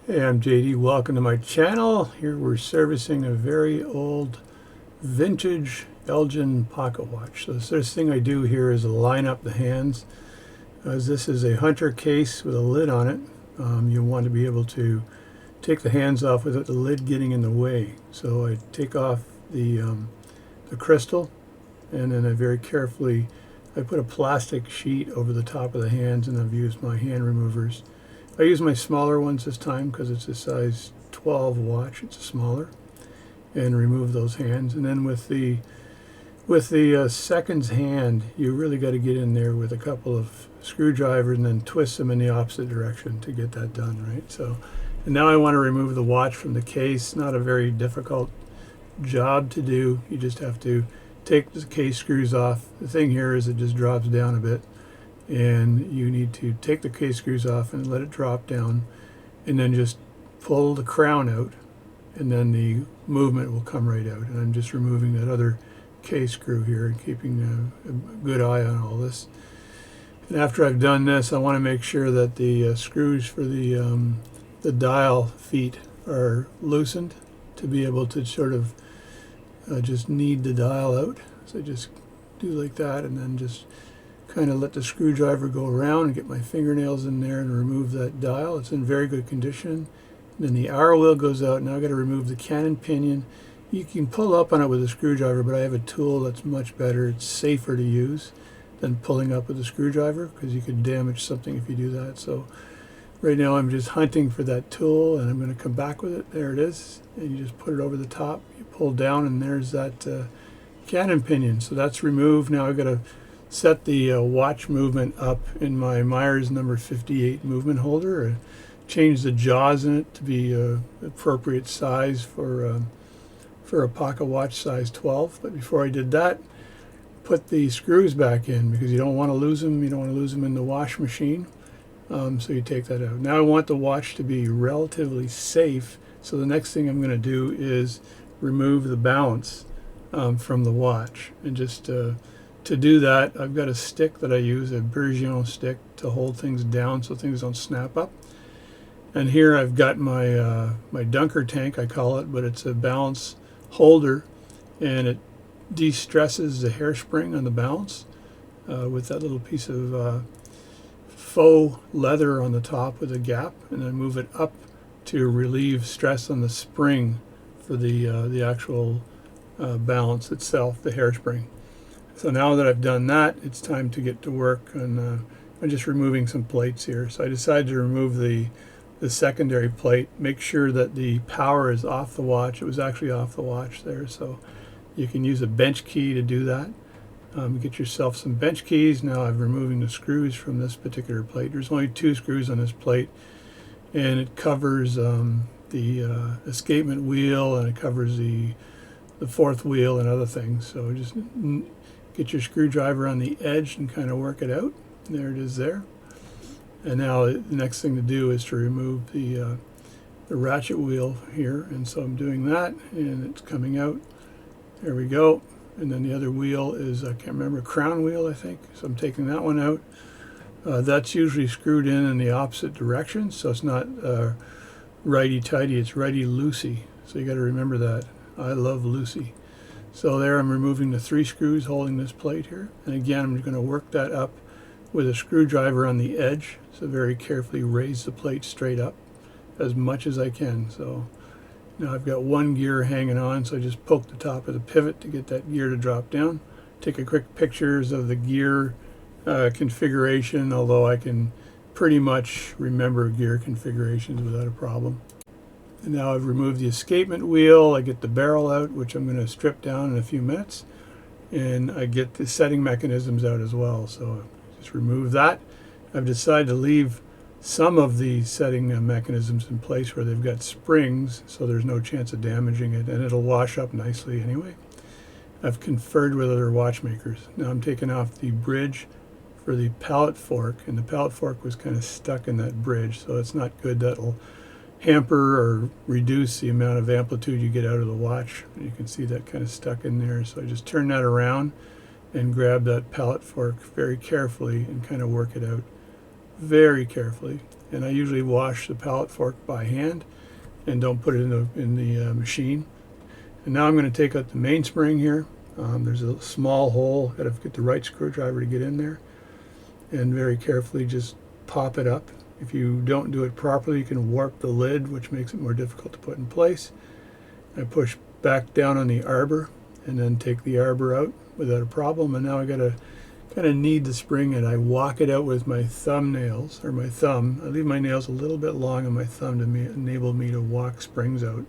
Hey, I'm JD. Welcome to my channel. Here we're servicing a very old vintage Elgin Pocket watch. So the first thing I do here is line up the hands. As this is a hunter case with a lid on it, you want to be able to take the hands off without the lid getting in the way. So I take off the crystal, and then I very carefully I put a plastic sheet over the top of the hands, and I've used my hand removers. I use my smaller ones this time because it's a size 12 watch. It's smaller, and remove those hands. And then with the seconds hand, you really got to get in there with a couple of screwdrivers and then twist them in the opposite direction to get that done, right? So, and now I want to remove the watch from the case. Not a very difficult job to do. You just have to take the case screws off. The thing here is it just drops down a bit, and you need to take the case screws off and let it drop down, and then just pull the crown out, and then the movement will come right out. And I'm just removing that other case screw here and keeping a good eye on all this. And after I've done this, I want to make sure that the screws for the dial feet are loosened to be able to sort of just knead the dial out. So I just do like that, and then just kind of let the screwdriver go around and get my fingernails in there and remove that dial. It's in very good condition. Then the hour wheel goes out. Now I've got to remove the cannon pinion. You can pull up on it with a screwdriver, but I have a tool that's much better. It's safer to use than pulling up with a screwdriver because you could damage something if you do that. So right now I'm just hunting for that tool, and I'm going to come back with it. There it is. And you just put it over the top. You pull down, and there's that cannon pinion. So that's removed. Now I've got to set the watch movement up in my Myers number 58 movement holder. Change the jaws in it to be appropriate size for a pocket watch size 12. But before I did that, put the screws back in because you don't want to lose them. You don't want to lose them in the wash machine. So you take that out. Now I want the watch to be relatively safe. So the next thing I'm going to do is remove the balance from the watch. And just to do that, I've got a stick that I use, a Bergeron stick, to hold things down so things don't snap up. And here I've got my my dunker tank, I call it, but it's a balance holder, and it de-stresses the hairspring on the balance with that little piece of faux leather on the top with a gap, and then move it up to relieve stress on the spring for the actual balance itself, the hairspring. So now that I've done that, it's time to get to work on I'm just removing some plates here. So I decided to remove the secondary plate, make sure that the power is off the watch. It was actually off the watch there, so you can use a bench key to do that. Get yourself some bench keys. Now I'm removing the screws from this particular plate. There's only 2 screws on this plate, and it covers the escapement wheel, and it covers the 4th wheel and other things. So just get your screwdriver on the edge and kind of work it out. There it is there. And now the next thing to do is to remove the ratchet wheel here. And so I'm doing that, and it's coming out. There we go. And then the other wheel is, I can't remember, crown wheel, I think. So I'm taking that one out. That's usually screwed in the opposite direction, so it's not righty-tighty, it's righty-loosey. So you got to remember that. I love loosey. So there I'm removing the 3 screws holding this plate here. And again, I'm going to work that up with a screwdriver on the edge. So very carefully raise the plate straight up as much as I can. So now I've got 1 gear hanging on, so I just poke the top of the pivot to get that gear to drop down. Take a quick pictures of the gear configuration, although I can pretty much remember gear configurations without a problem. And now I've removed the escapement wheel. I get the barrel out, which I'm going to strip down in a few minutes. And I get the setting mechanisms out as well. So just remove that. I've decided to leave some of the setting mechanisms in place where they've got springs, so there's no chance of damaging it, and it'll wash up nicely anyway. I've conferred with other watchmakers. Now I'm taking off the bridge for the pallet fork, and the pallet fork was kind of stuck in that bridge, so it's not good. That'll hamper or reduce the amount of amplitude you get out of the watch. You can see that kind of stuck in there, so I just turn that around and grab that pallet fork very carefully and kind of work it out very carefully. and I usually wash the pallet fork by hand and don't put it in the machine. And now I'm going to take out the mainspring here. There's a small hole. Got to get the right screwdriver to get in there, and very carefully just pop it up. If you don't do it properly, you can warp the lid, which makes it more difficult to put in place. I push back down on the arbor and then take the arbor out without a problem. And now I got to kind of knead the spring, and I walk it out with my thumbnails, or my thumb. I leave my nails a little bit long on my thumb to enable me to walk springs out.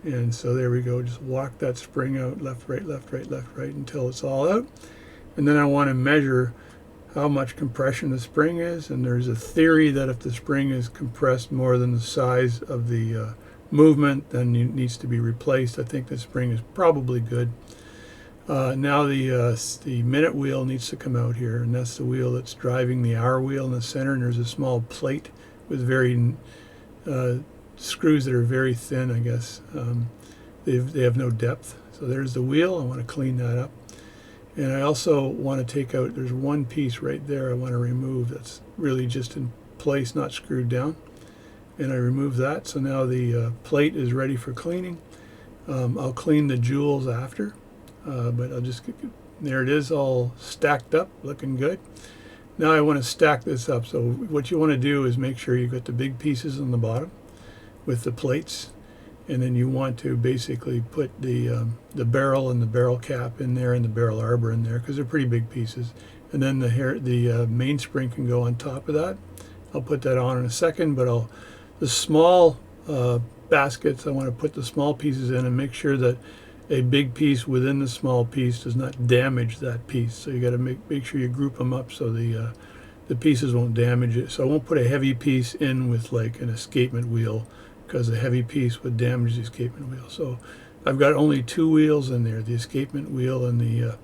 And so there we go, just walk that spring out, left, right, left, right, left, right, until it's all out. And then I want to measure how much compression the spring is, and there's a theory that if the spring is compressed more than the size of the movement, then it needs to be replaced. I think the spring is probably good. Now the minute wheel needs to come out here, and that's the wheel that's driving the hour wheel in the center, and there's a small plate with very screws that are very thin, I guess. They have no depth. So there's the wheel. I want to clean that up. And I also want to take out, there's one piece right there I want to remove that's really just in place, not screwed down. And I remove that. So now the plate is ready for cleaning. I'll clean the jewels after, but I'll just, there it is, all stacked up, looking good. Now I want to stack this up. So what you want to do is make sure you've got the big pieces on the bottom with the plates, and then you want to basically put the barrel and the barrel cap in there and the barrel arbor in there, because they're pretty big pieces. And then the mainspring can go on top of that. I'll put that on in a second, but the small baskets, I want to put the small pieces in and make sure that a big piece within the small piece does not damage that piece. So you got to make sure you group them up so the pieces won't damage it. So I won't put a heavy piece in with like an escapement wheel, because a heavy piece would damage the escapement wheel. So I've got only two wheels in there, the escapement wheel and the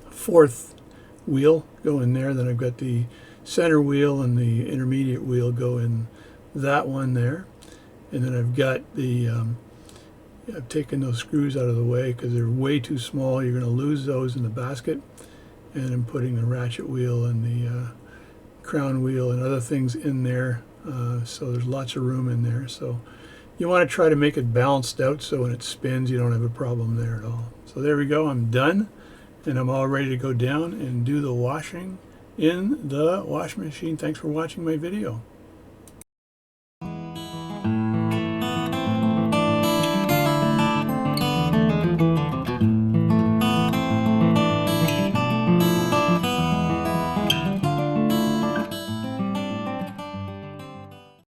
fourth wheel go in there. Then I've got the center wheel and the intermediate wheel go in that one there. And then I've got the, I've taken those screws out of the way because they're way too small. You're going to lose those in the basket. And I'm putting the ratchet wheel and the crown wheel and other things in there. So there's lots of room in there. So you want to try to make it balanced out so when it spins you don't have a problem there at all. So there we go, I'm done, and I'm all ready to go down and do the washing in the washing machine. Thanks for watching my video.